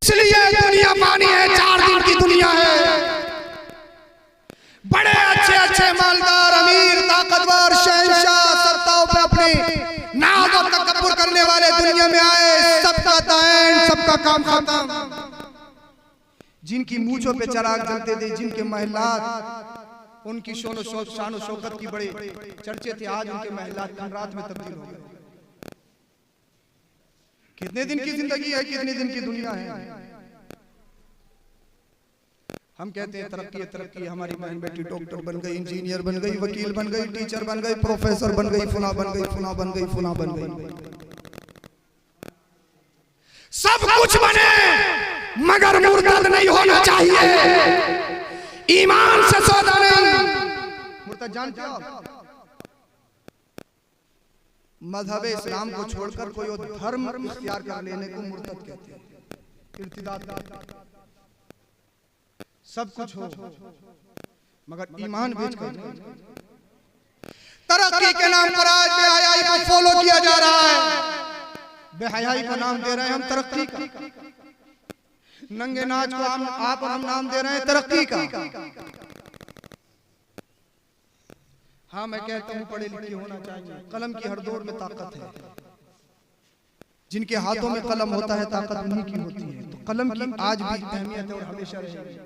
इसलिए दुनिया पानी है, 4 दिन की दुनिया है। बड़े अच्छे अच्छे मालदार, अमीर, ताकतवर, शहंशाह, सत्ताओं पे अपने नाज और तकब्बुर करने वाले दुनिया में आए, सबका दाएं, सबका काम खत्म। जिनकी मूंछों पे चिराग जलते थे, जिनके महलात, उनकी शान शौकत की बड़े चर्चे थे, आज उनके महलात दिन रात में तब्दील हो गए। कितने दिन की जिंदगी है, कितने दिन की दुनिया है। हम कहते हैं तरक्की है, तरक्की। हमारी बहन बेटी डॉक्टर बन गई, इंजीनियर बन गई, वकील बन गई, टीचर बन गई, प्रोफेसर बन गई, फुला बन गई, फुला बन गई, फुला बन गई। सब कुछ बने मगर मुर्तद नहीं होना चाहिए। ईमान से सौदा नहीं। मुर्तद जानते हो? मजहब इस्लाम को छोड़कर कोई और धर्म इख्तियार कर लेने को मुर्तद कहते हैं, इर्तिदाद। सब कुछ हो मगर ईमान बेचकर। तरक्की के नाम पर आज बेहयाई को फॉलो किया जा रहा है। बेहयाई को नाम दे रहे हैं हम तरक्की का। नंगे नाच को आप और हम नाम दे रहे हैं तरक्की का। हाँ, मैं कहता हूँ पढ़े लिखे होना चाहिए। कलम की हर दौर में ताकत है। जिनके हाथों में कलम होता है ताकत उन्हीं की होती है। तो कलम की आज भी अहमियत है और हमेशा रहेगी।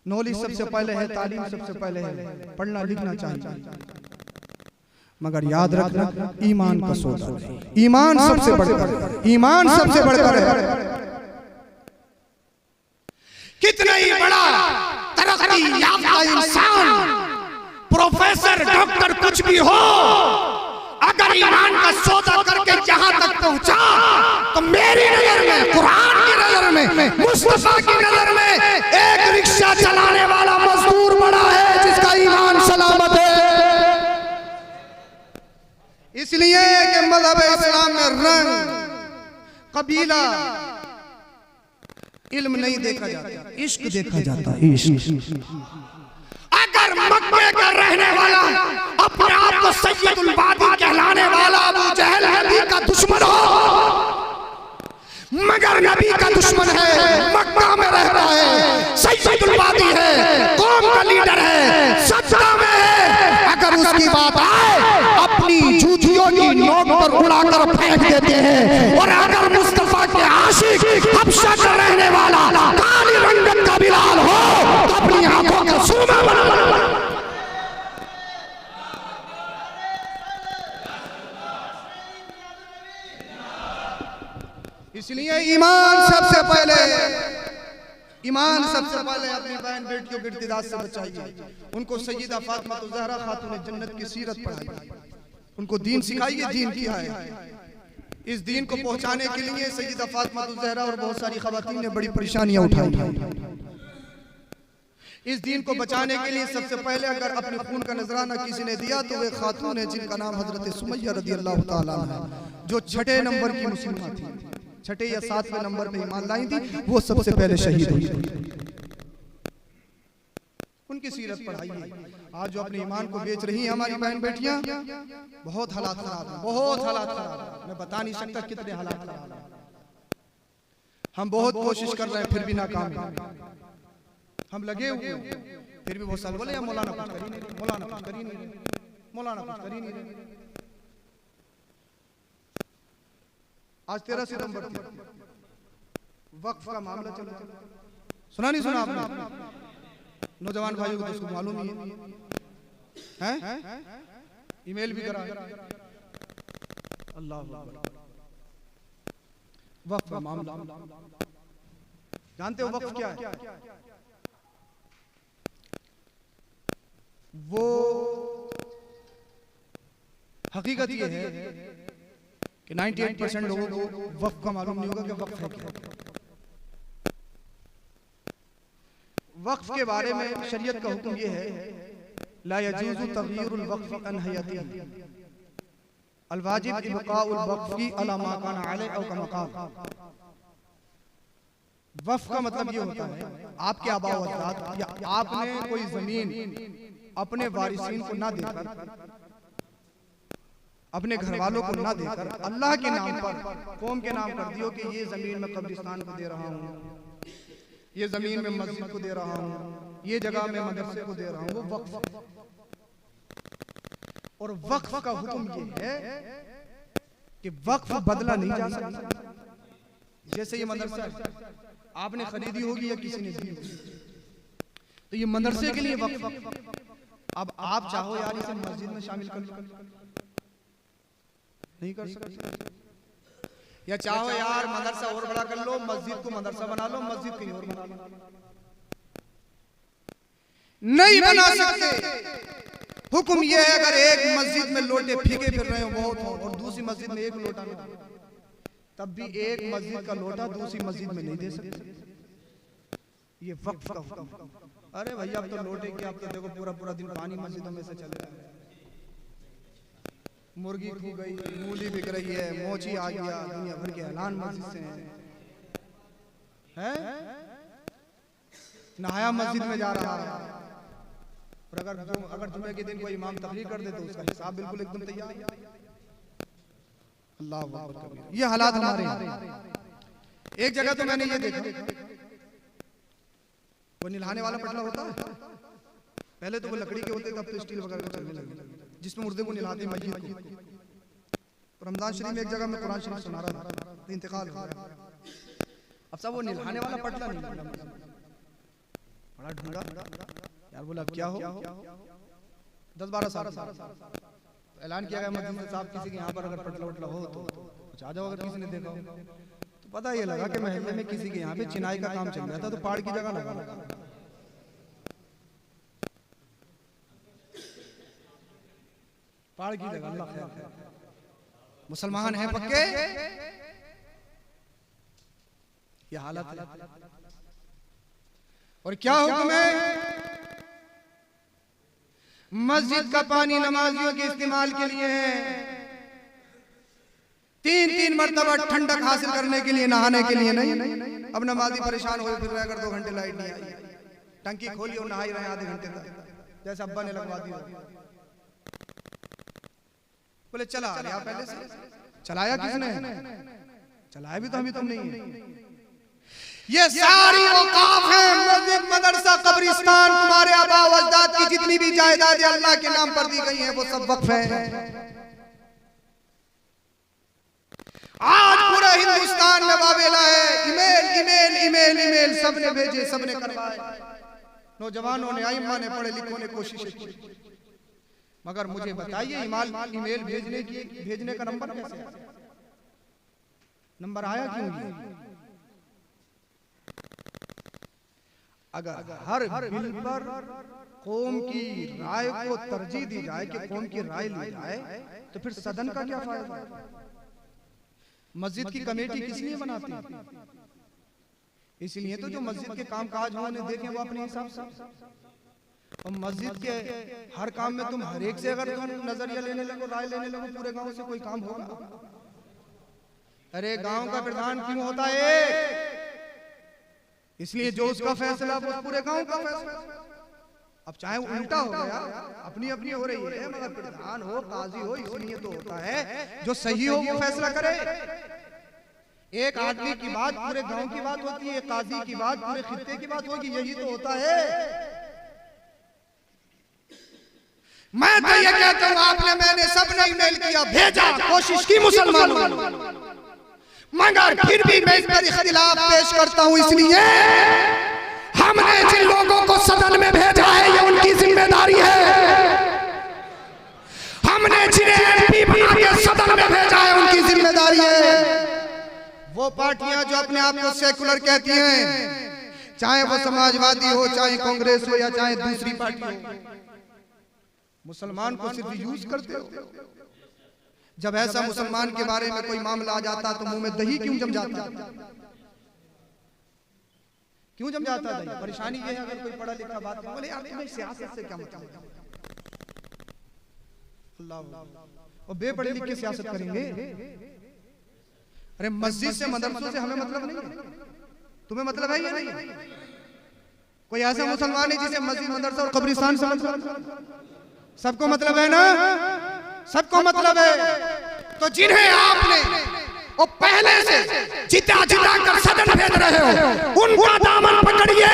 नॉलेज सबसे पहले है, तालीम सबसे पहले है, पढ़ना लिखना चाहिए। मगर याद रखना, ईमान का सौदा है। ईमान सबसे बढ़कर, ईमान सबसे बढ़कर है। कितना ही बड़ा तरक्की याफ्ता इंसान, प्रोफेसर, डॉक्टर कुछ भी हो, अगर ईमान का सौदा करके जहां तक पहुंचा तो मेरी नजर में, कुरान की नजर में, मुस्तफा की नजर में एक रिक्शा चलाने वाला मजदूर बड़ा है जिसका ईमान सलामत है। इसलिए कि मज़हब इस्लाम में रंग, कबीला, इल्म नहीं देखा जाता, इश्क देखा जाता है। इश्क। अगर मक्के का रहने वाला अपने आप को सैयदुल वादी कहलाने वाला अबू जहल नबी का दुश्मन हो, मगर नबी का दुश्मन है, मक्का में रहता है, सैयदुल वादी है, कौम का लीडर है, सत्ता में है, अगर उसकी बात आए अपनी जूतियों की नोक पर उड़ाकर फेंक देते हैं। और अगर मुस्तफा के आशिक हबशा का रहने वाला काली रंगत का बिलाल हो तो अपनी आंखों का सूमा बना। इसलिए ईमान सबसे पहले, ईमान सबसे पहले अपनी बहन बेटियों की इर्तिदाद से बचाइए। उनको सैयदा फातिमा ज़हरा खातून जन्नत की सीरत पढ़ाइए, उनको दीन सिखाइए। दीन क्या है? इस दीन को पहुंचाने के लिए सैयदा फातिमा ज़हरा और बहुत सारी खवातीन ने बड़ी परेशानियां उठाई। इस दीन को बचाने के लिए सबसे पहले अगर अपने खून का नजराना किसी ने दिया तो वे खातून है जिनका नाम हजरत सुमैया रज़ियल्लाहु ताला अन्हा है, जो 6 नंबर की मुस्लिमा थी, 6 या 7वें नंबर पे ईमान लाई थी। वो सबसे पहले शहीद हुई। उनकी सीरत पढ़ाइए। आज जो अपने ईमान को बेच रही हैं हमारी बहन बेटियां, बहुत हालात खराब है, बहुत हालात खराब है। मैं बता नहीं सकता कितने हालात खराब है। हम बहुत कोशिश कर रहे हैं फिर भी नाकाम है। हम लगे हुए हैं फिर भी बहुत साल बोले मौलाना कुछ कर ही नहीं, मौलाना कुछ कर ही नहीं, मौलाना कुछ कर ही नहीं। आज 13 सितंबर वक्फ का मामला चल रहा है। सुना नहीं सुना आपने? नौजवान भाइयों को तो उसको मालूम ही है, ईमेल भी करा। अल्लाह वक्फ का मामला जानते हो वक्फ क्या है? वो हकीकत ये है कि 98% लोगों को वक्फ का मालूम नहीं होगा कि वक्फ है क्या। वक्फ के बारे में शरीयत का हुक्म ये है, ला यजूज़ु तग़यीरुल वक़्फ़ि अन हयतिही, अल वाजिब इब्क़ाउल वक़्फ़ि अला मा काना अलैहि औ कमा क़ाल। वक्फ का मतलब ये होता है आपके आबा व अजदाद या आपने कोई जमीन अपने वारिसीन को ना देकर अपने घर वालों को ना देकर अल्लाह के नाम पर कौम के नाम कर दियो कि ये जमीन में कब्रिस्तान को दे रहा हूँ, ये जमीन में मस्जिद को दे रहा हूँ, ये जगह में मदरसे को दे रहा हूँ, वो वक्फ। और वक्फ का हुक्म ये है कि वक्फ बदला नहीं जा सकता। जैसे ये मदरसा आपने खरीदी होगी या किसी ने दी होगी, तो ये मदरसे के लिए वक्फ। अब आप चाहो यार इसे मस्जिद में शामिल कर लो, नहीं कर सकते। या चाहो यार मदरसा और बड़ा कर लो, मस्जिद को मदरसा बना लो, मस्जिद कहीं और बना लो, नहीं बना सकते। हुक्म यह है अगर एक मस्जिद में लोटे फीके फिर रहे हो बहुत हो और दूसरी मस्जिद में एक लोटा ना, तब भी एक मस्जिद का लोटा दूसरी मस्जिद में नहीं दे सकते। ये वक्फ का हुक्म। अरे भैया अब तो लोटे की, अब तो देखो पूरा पूरा दिन पानी मस्जिदों में से चले रहा है, मुर्गी खो गई, मूली बिक रही है, मोची आ गया, दुनिया भर के ऐलान मस्जिद से हैं, नहाया मस्जिद में जा रहा है। और अगर जुमे के दिन कोई इमाम तकरीर कर दे तो उसका हिसाब बिल्कुल एकदम तैयार है। अल्लाह अकबर कबीर। ये हालात हमारे हैं। एक जगह तो मैंने ये देखा, वो निल्हाने वाला पटला होता है, पहले तो वो लकड़ी के होते, तब तो स्टील वगैरह चलने लगे, जिसमें मुर्दे को निलाते मस्जिद को। रमजान शरीफ में एक जगह में कुरान शरीफ सुना रहा था, इंतकाल हो गया। अब सब वो निल्हाने वाला पटला नहीं, बड़ा ढूंढा यार, बोला क्या हो, 10-12 साल ऐलान किया गया मस्जिद में, साहब किसी के यहाँ पर अगर पटला वटला हो तो कुछ आ जाओ, अगर किसी ने देखा हो। तो पता ये लगा कि महल्ले में किसी के यहाँ पे चिनाई का काम चल रहा था, तो पहाड़ की जगह लगा, पहाड़ की जगह। अल्लाह खैर करे, मुसलमान हैं पक्के, ये हालत है। और क्या हुक्म है? मस्जिद का पानी नमाजियों के इस्तेमाल के लिए है, 3-3 मरतबा ठंडक हासिल करने के लिए, नहाने के लिए नहीं। अब नमाजी परेशान हो फिर रहे, अगर 2 घंटे लाइट नहीं आई, टंकी खोली और नहा ही रहे आधे घंटे तक, जैसे अब्बा ने लगवा दिया। बोले चला यार, पहले से चलाया किसने? चलाया भी तो अभी तुम नहीं है। ये सारी औकाफ है, मस्जिद, मदरसा, कब्रिस्तान, तुम्हारे आबा अजदाद की जितनी भी जायदादें अल्लाह के नाम पर दी गई हैं, वो सब वक्फ है। आज पूरा हिंदुस्तान में वावेला है, ईमेल ईमेल ईमेल ईमेल सबने भेजे, सबने करवाए, नौजवानों ने, आइम्मा ने, पढ़े लिखों ने कोशिश की। मगर मुझे बताइए ईमेल भेजने का नंबर कैसे आया? नंबर आया क्यों? अगर हर बिल पर कौम की राय को तरजीह दी जाए कि कौम की राय ली जाए, तो फिर सदन का क्या फायदा? मस्जिद की कमेटी किस लिए बनाती है? इसलिए तो जो मस्जिद के काम काज होने देखें वो अपने हिसाब से। और मस्जिद के हर काम में तुम हर एक से अगर तुम नजरिया लेने लगो, राय लेने लगो, पूरे गांव से कोई काम होगा? अरे गांव का प्रधान क्यों होता है? इसलिए जो उसका फैसला वो पूरे गांव का फैसला। अब चाहे उल्टा हो गया, अपनी अपनी हो रही है, मगर प्रधान हो, काजी हो, इसलिए तो होता है जो सही हो वो फैसला करे। एक आदमी की बात पूरे गांव की बात होती है, काजी की बात पूरे खित्ते की बात होगी, यही तो होता है। मैं तो ये कहता हूँ, आपने, मैंने, सबने ईमेल किया, भेजा, कोशिश की मुसलमानों, मगर फिर भी मैं इस पर इख्तिलाफ पेश करता हूँ। इसलिए हमने जिन लोगों को सदन में भेजा है ये उनकी जिम्मेदारी है, हमने जिन्हें एमपी बना के सदन में भेजा है उनकी जिम्मेदारी है। वो पार्टियां जो अपने आप को सेकुलर कहती हैं, चाहे वो समाजवादी हो, चाहे कांग्रेस हो, या चाहे दूसरी पार्टी हो, मुसलमान को सिर्फ यूज करते हो। जब ऐसा मुसलमान के बारे में कोई मामला आ जाता तो मुंह में दही क्यों जम जाता? क्यों जम जाता दही? परेशानी ये है, अगर कोई पढ़ा लिखा बात बोले यार तुम्हें सियासत से क्या मतलब? अल्लाह, और बेपढ़े लिखे सियासत करेंगे? अरे मस्जिद से, मदरसों से हमें मतलब नहीं है, तुम्हें मतलब है या नहीं? कोई ऐसा मुसलमान है जिसे मस्जिद, मदरसा और कब्रिस्तान से मतलब? सबको मतलब है ना? सबको मतलब है। तो जिन्हें आपने वो पहले से जिता जिता कर सदन भेज रहे हो, उनका दामन पकड़िए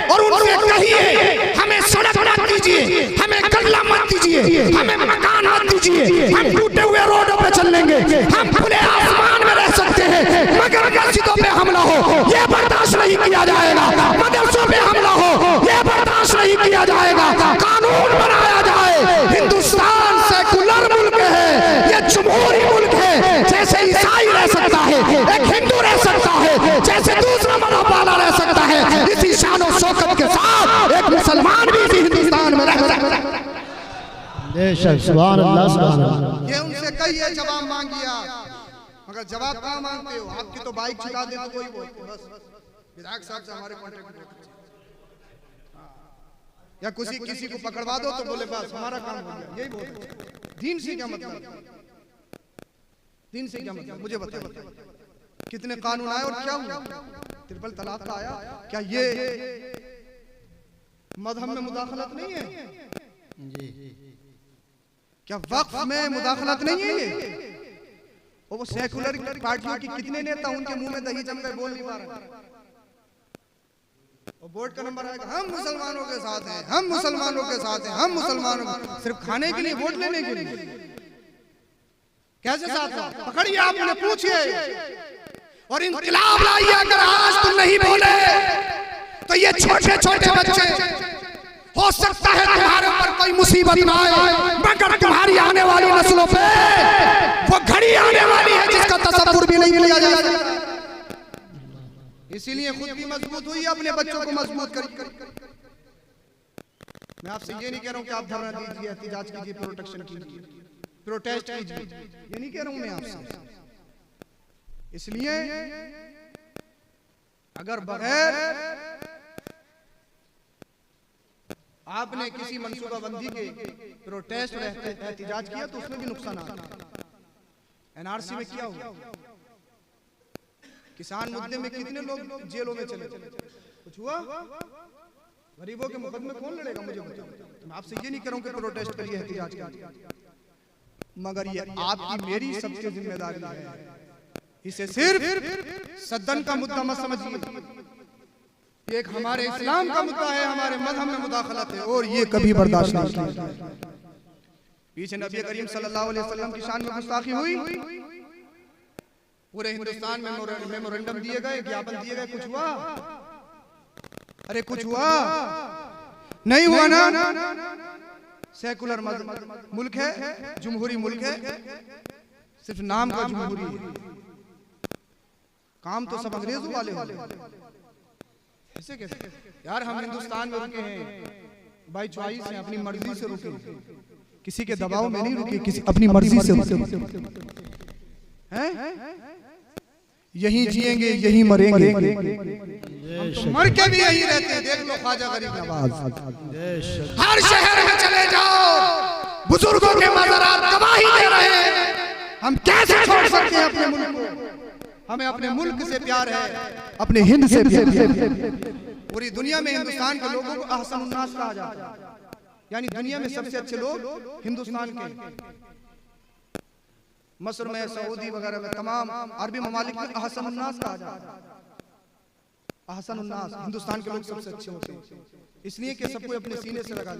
और उनसे कहिए हमें सड़क मत दीजिए, हमें गल्ला मत दीजिए, हमें मकान मत दीजिए। हम टूटे हुए रोडों पे चल लेंगे, हम खुले आसमान में रह सकते हैं, मगर मस्जिदों पे हमला हो ये बर्दाश्त नहीं किया जाएगा, मदरसों पे हमला हो ये बर्दाश्त नहीं किया जाएगा। कानून बनाया जाए। हिंदुस्तान सेकुलर मुल्क है, ये जमहूरी मुल्क है। जैसे ईसाई रह सकता है, एक हिंदू रह सकता है, जैसे दूसरा मजहब वाला रह सकता है, इसी शान और शौकत के साथ एक मुसलमान भी इसी हिंदुस्तान में रह सकता है। सुभान अल्लाह, सुभान अल्लाह। ये उनसे कहिए जवाब मांगिए, मगर जवाब कहाँ मांगते हो? आपकी तो बाइक छुड़ा दे तो कोई बोलते बस विधायक साहब से हमारे कॉन्ट्रैक्ट या किसी को पकड़वा दो तो बोले बस हमारा काम हो गया, यही बोलते। दीन से क्या मतलब? दीन से क्या मतलब? मुझे बताइए कितने कानून आए और क्या हुआ? ट्रिपल तलाक का आया, क्या ये मजहब में मुदाखलत नहीं है? क्या वक्फ में मुदाखलत नहीं है ये? और वो सेकुलर पार्टियों की कितने नेता उनके मुंह में दही जम गए, बोल नहीं पा रहे। और वोट का नंबर आएगा, हम मुसलमानों के साथ हैं, हम मुसलमानों के साथ हैं, हम मुसलमानों, सिर्फ खाने के लिए, वोट लेने के लिए। कैसे साथ हो? पकड़िए, आपने पूछिए और इनकलाब लाइए। अगर आज तुम नहीं बोले तो ये छोटे छोटे बच्चे, हो सकता है तुम्हारे ऊपर कोई मुसीबत ना आए, मगर तुम्हारी आने वाली नस्लों पे वो घड़ी आने वाली है जिसका तसव्वुर भी नहीं किया जा सकता। इसीलिए खुद भी मजबूत हुई, अपने बच्चों को मजबूत करिए। मैं आपसे ये नहीं कह रहा हूं कि आप धरना दीजिए, एहतिजाज कीजिए, प्रोटेक्शन कीजिए, प्रोटेस्ट कीजिए, ये नहीं कह रहा हूं मैं आपसे। इसलिए अगर बगैर आपने किसी मंसूबाबंदी के प्रोटेस्ट और एहतिजाज किया तो उसमें भी नुकसान आता है। एनआरसी में क्या हुआ? किसान मुद्दे में कितने लोग जेलों में चले, कुछ हुआ? गरीबों के मुकदमे कौन लड़ेगा? मुझे बताओ। मैं आपसे ये नहीं करूं कि प्रोटेस्ट करिए, एहतिजाज करिए, मगर ये आपकी मेरी सबकी जिम्मेदारी है। इसे सिर्फ सदन का मुद्दा मत समझिए, एक हमारे इस्लाम का मुद्दा है, हमारे मजहब में मुदाखलत है और ये कभी बर्दाश्त नहीं किया। पीछे नबी करीम सल्लल्लाहु अलैहि वसल्लम की शान में गुस्ताखी हुई, पूरे हिंदुस्तान में मेमोरेंडम दिए गए, ज्ञापन दिए गए, कुछ हुआ? अरे कुछ हुआ? नहीं हुआ ना। सेकुलर मुल्क है, जमहूरी मुल्क है, सिर्फ नाम का जमहूरी है, काम तो सब अंग्रेजों वाले हो। ऐसे कैसे यार? हम हिंदुस्तान में रुके हैं बाई चॉइस है, अपनी मर्जी से रुके, किसी के दबाव में नहीं रुके, किसी अपनी मर्जी से रुके हैं। यही जिएंगे, यही मरेंगे, हम तो मर के भी यही रहते हैं। देख लो ख्वाजा गरीब नवाज, हर शहर में चले जाओ, बुजुर्गों के मज़ारात गवाही दे रहे हैं। हम कैसे छोड़ सकते हैं अपने मुल्क को? हमें अपने मुल्क से प्यार है, अपने हिंद से प्यार है। पूरी दुनिया में हिंदुस्तान के लोगों को अहसन उन्नास कहा जाता है, यानी दुनिया में सबसे अच्छे लोग हिंदुस्तान के। मस्र में, सऊदी वगैरह में, तमाम अरबी ममालिक में अहसन उन्नास कहा जाता है। अहसन उन्नास, हिंदुस्तान के लोग सबसे अच्छे होते हैं, इसलिए कि सबको अपने सीने से लगा